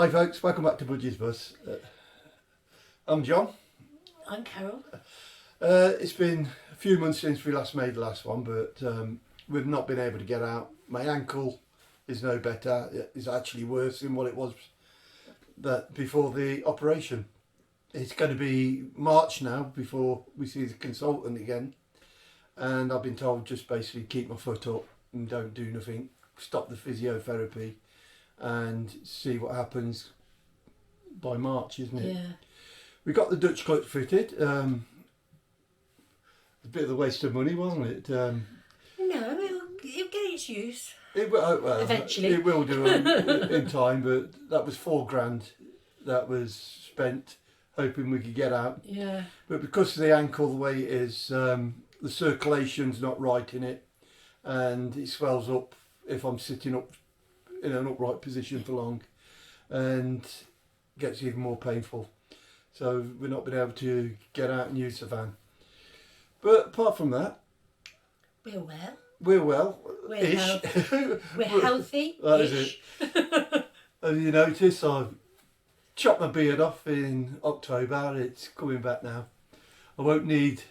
Hi folks, welcome back to Budge'S. I'm John. I'm Carol. It's been a few months since we last made the last one, but we've not been able to get out. My ankle is no better. It's actually worse than what it was before the operation. It's going to be March now before we see the consultant again, and I've been told just basically keep my foot up and don't do nothing, stop the physiotherapy and see what happens by March, isn't it? Yeah. We got the Dutch clutch fitted. A bit of a waste of money, wasn't it? No, it'll get its use. Well, Eventually. it will do in time, but that was £4,000 that was spent hoping we could get out. Yeah. But because of the ankle the way it is, the circulation's not right in it, and it swells up if I'm sitting up in an upright position for long, and gets even more painful. So we've not been able to get out and use the van. But apart from that, We're well. we're well. We're ish. We're healthy. That is it. As you notice, I've chopped my beard off in October. It's coming back now. I won't need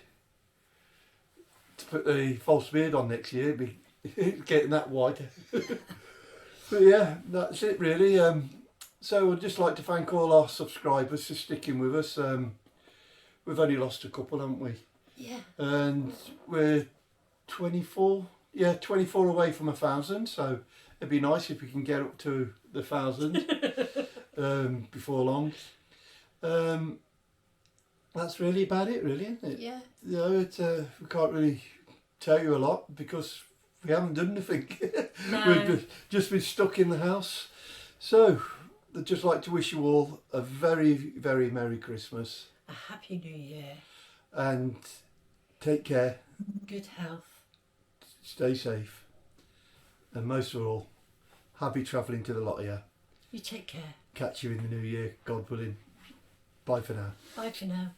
to put the false beard on next year. It's getting that white. But yeah, that's it really. So I'd just like to thank all our subscribers for sticking with us. We've only lost a couple, haven't we? Yeah. And we're 24 away from 1,000, so it'd be nice if we can get up to the 1,000 before long. That's really about it, really, isn't it? Yeah. You know, we can't really tell you a lot because we haven't done anything. No. We've just been stuck in the house. So I'd just like to wish you all a very, very Merry Christmas, A happy New Year. and take care, Good health. stay safe, and most of all, happy travelling to the lot of you. You take care. Catch you in the new year, God willing. Bye for now. Bye for now.